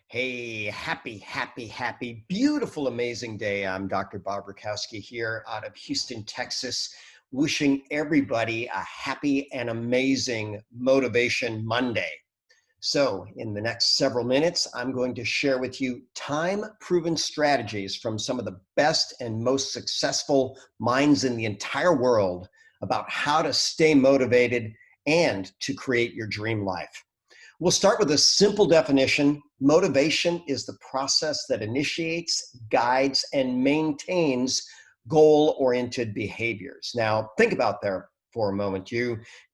Hey, happy, beautiful, amazing day. I'm Dr. Bob Rakowski here out of Houston, Texas, wishing everybody a happy and amazing Motivation Monday. So, in the next several minutes, I'm going to share with you time proven strategies from some of the best and most successful minds in the entire world about how to stay motivated and to create your dream life. We'll start with a simple definition. Motivation is the process that initiates, guides, and maintains goal-oriented behaviors. Now, think about there for a moment.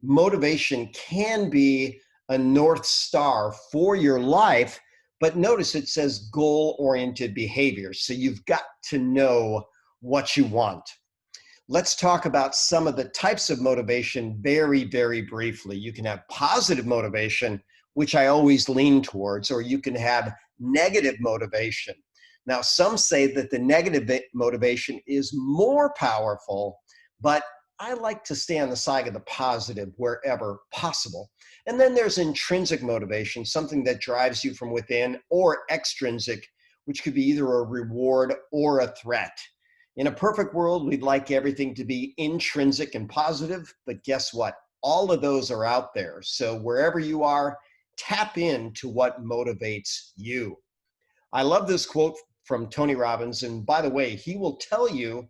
Motivation can be a North Star for your life, but notice it says goal-oriented behaviors. So you've got to know what you want. Let's talk about some of the types of motivation very briefly. You can have positive motivation, which I always lean towards, or you can have negative motivation. Now, some say that the negative motivation is more powerful, but I like to stay on the side of the positive wherever possible. And then there's intrinsic motivation, something that drives you from within, or extrinsic, which could be either a reward or a threat. In a perfect world, we'd like everything to be intrinsic and positive, but guess what? All of those are out there. So wherever you are, tap into what motivates you. I love this quote from Tony Robbins. And by the way, he will tell you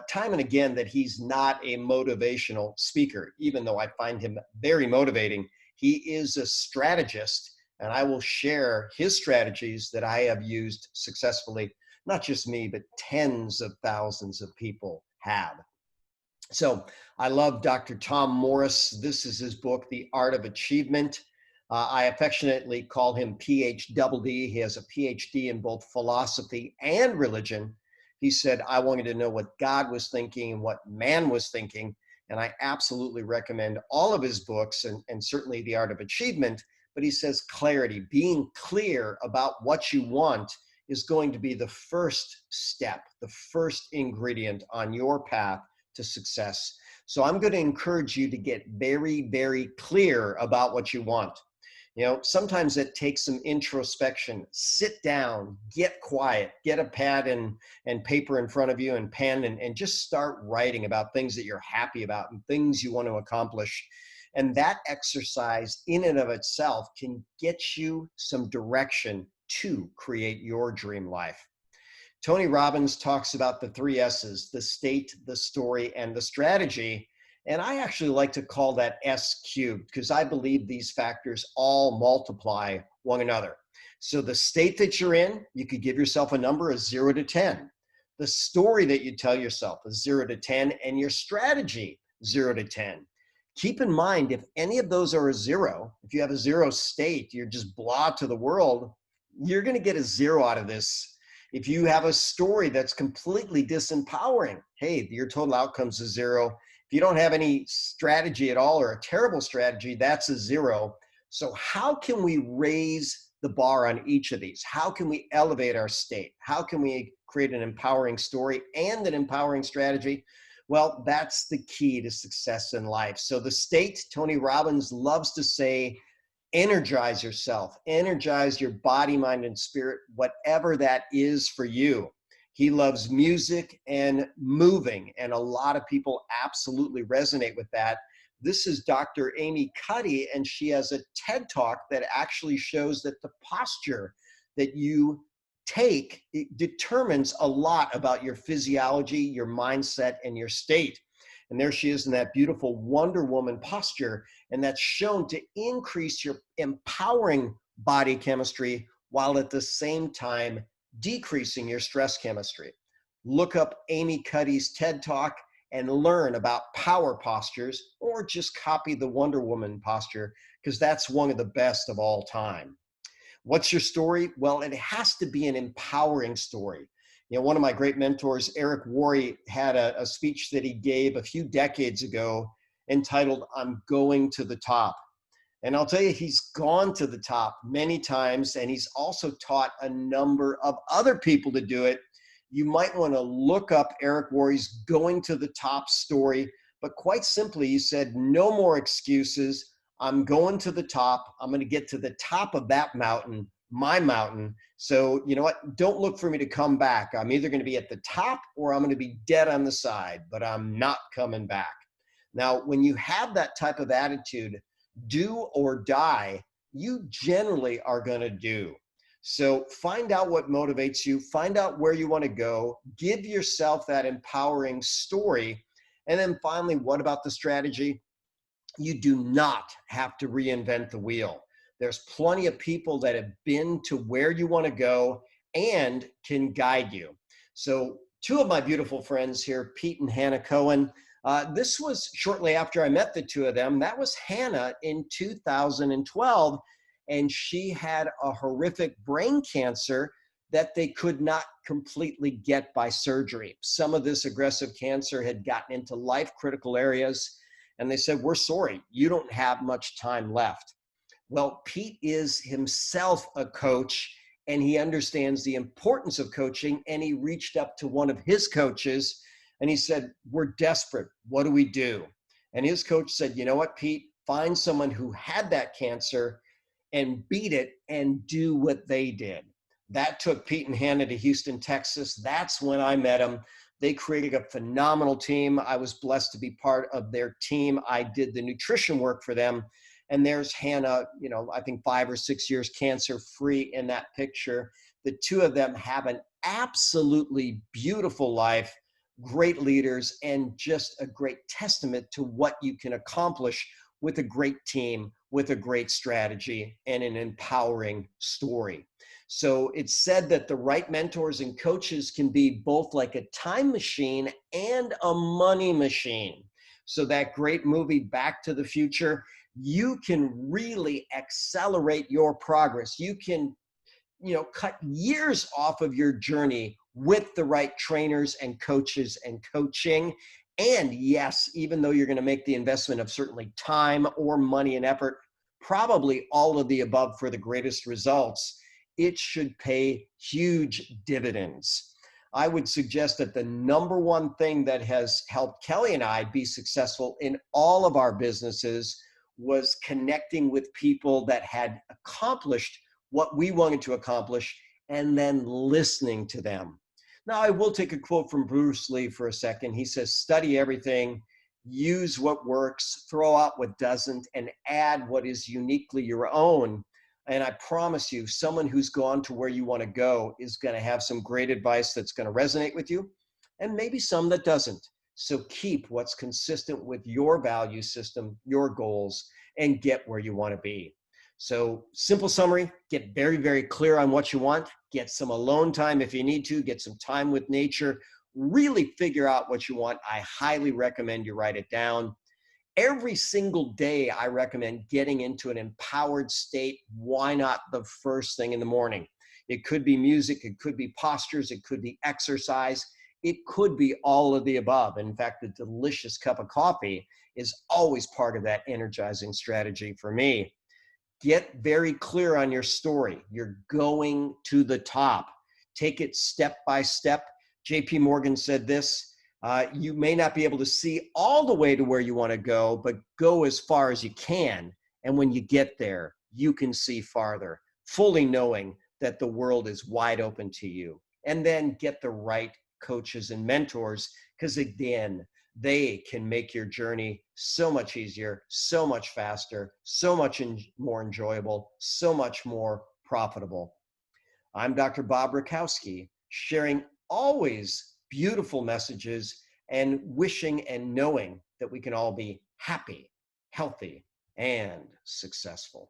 time and again that he's not a motivational speaker, even though I find him very motivating. He is a strategist, and I will share his strategies that I have used successfully. Not just me, but tens of thousands of people have. So I love Dr. Tom Morris. This is his book, The Art of Achievement. I affectionately call him PhD. He has a PhD in both philosophy and religion. He said, I wanted to know what God was thinking and what man was thinking. And I absolutely recommend all of his books and certainly The Art of Achievement. But he says clarity, being clear about what you want is going to be the first step, the first ingredient on your path to success. So I'm going to encourage you to get very clear about what you want. You know, sometimes it takes some introspection. Sit down, get quiet, get a pad and paper in front of you and pen, and just start writing about things that you're happy about and things you want to accomplish. And that exercise in and of itself can get you some direction to create your dream life. Tony Robbins talks about the three S's, the state, the story, and the strategy. And I actually like to call that S cubed because I believe these factors all multiply one another. So the state that you're in, you could give yourself a number of 0 to 10. The story that you tell yourself is 0 to 10, and your strategy, 0 to 10. Keep in mind, if any of those are a 0, if you have a 0 state, you're just blah to the world, you're going to get a 0 out of this. If you have a story that's completely disempowering, hey, your total outcome's a 0. If you don't have any strategy at all or a terrible strategy, that's a 0. So how can we raise the bar on each of these? How can we elevate our state? How can we create an empowering story and an empowering strategy? Well, that's the key to success in life. So the state, Tony Robbins loves to say, energize yourself, energize your body, mind, and spirit, whatever that is for you. He loves music and moving, and a lot of people absolutely resonate with that. This is Dr. Amy Cuddy, and she has a TED Talk that actually shows that the posture that you take, it determines a lot about your physiology, your mindset, and your state. And there she is in that beautiful Wonder Woman posture, and that's shown to increase your empowering body chemistry while at the same time decreasing your stress chemistry. Look up Amy Cuddy's TED Talk and learn about power postures, or just copy the Wonder Woman posture because that's one of the best of all time. What's your story? Well, it has to be an empowering story. You know, one of my great mentors, Eric Worre, had a speech that he gave a few decades ago entitled, I'm Going to the Top. And I'll tell you, he's gone to the top many times, and he's also taught a number of other people to do it. You might want to look up Eric Worre's Going to the Top story, but quite simply, he said, no more excuses. I'm going to the top. I'm going to get to the top of that mountain my mountain. So, you know what? Don't look for me to come back. I'm either going to be at the top or I'm going to be dead on the side, but I'm not coming back. Now, when you have that type of attitude, do or die, you generally are going to do. So find out what motivates you, find out where you want to go, give yourself that empowering story. And then finally, what about the strategy? You do not have to reinvent the wheel. There's plenty of people that have been to where you want to go and can guide you. So, two of my beautiful friends here, Pete and Hannah Cohen, this was shortly after I met the two of them. That was Hannah in 2012, and she had a horrific brain cancer that they could not completely get by surgery. Some of this aggressive cancer had gotten into life critical areas, and they said, "We're sorry, you don't have much time left." Well, Pete is himself a coach, and he understands the importance of coaching. And he reached up to one of his coaches and he said, "We're desperate. What do we do?" And his coach said, "You know what, Pete? Find someone who had that cancer and beat it and do what they did." That took Pete and Hannah to Houston, Texas. That's when I met them. They created a phenomenal team. I was blessed to be part of their team. I did the nutrition work for them. And there's Hannah, you know, I think 5 or 6 years cancer free in that picture. The two of them have an absolutely beautiful life, great leaders, and just a great testament to what you can accomplish with a great team, with a great strategy, and an empowering story. So it's said that the right mentors and coaches can be both like a time machine and a money machine. So that great movie, Back to the Future, you can really accelerate your progress. You can, you know, cut years off of your journey with the right trainers and coaches and coaching. And yes, even though you're going to make the investment of certainly time or money and effort, probably all of the above for the greatest results, it should pay huge dividends. I would suggest that the number one thing that has helped Kelly and I be successful in all of our businesses was connecting with people that had accomplished what we wanted to accomplish and then listening to them. Now, I will take a quote from Bruce Lee for a second. He says, "Study everything, use what works, throw out what doesn't, and add what is uniquely your own." And I promise you, someone who's gone to where you want to go is going to have some great advice that's going to resonate with you, and maybe some that doesn't. So keep what's consistent with your value system, your goals, and get where you want to be. So simple summary, get very, very clear on what you want, get some alone time if you need to, get some time with nature, really figure out what you want. I highly recommend you write it down. Every single day, I recommend getting into an empowered state. Why not the first thing in the morning? It could be music, it could be postures, it could be exercise, it could be all of the above. In fact, a delicious cup of coffee is always part of that energizing strategy for me. Get very clear on your story. You're going to the top. Take it step by step. JP Morgan said this, you may not be able to see all the way to where you want to go, but go as far as you can. And when you get there, you can see farther, fully knowing that the world is wide open to you. And then get the right coaches and mentors, because again, they can make your journey so much easier, so much faster, so much more enjoyable, so much more profitable. I'm Dr. Bob Rakowski, sharing always beautiful messages and wishing and knowing that we can all be happy, healthy, and successful.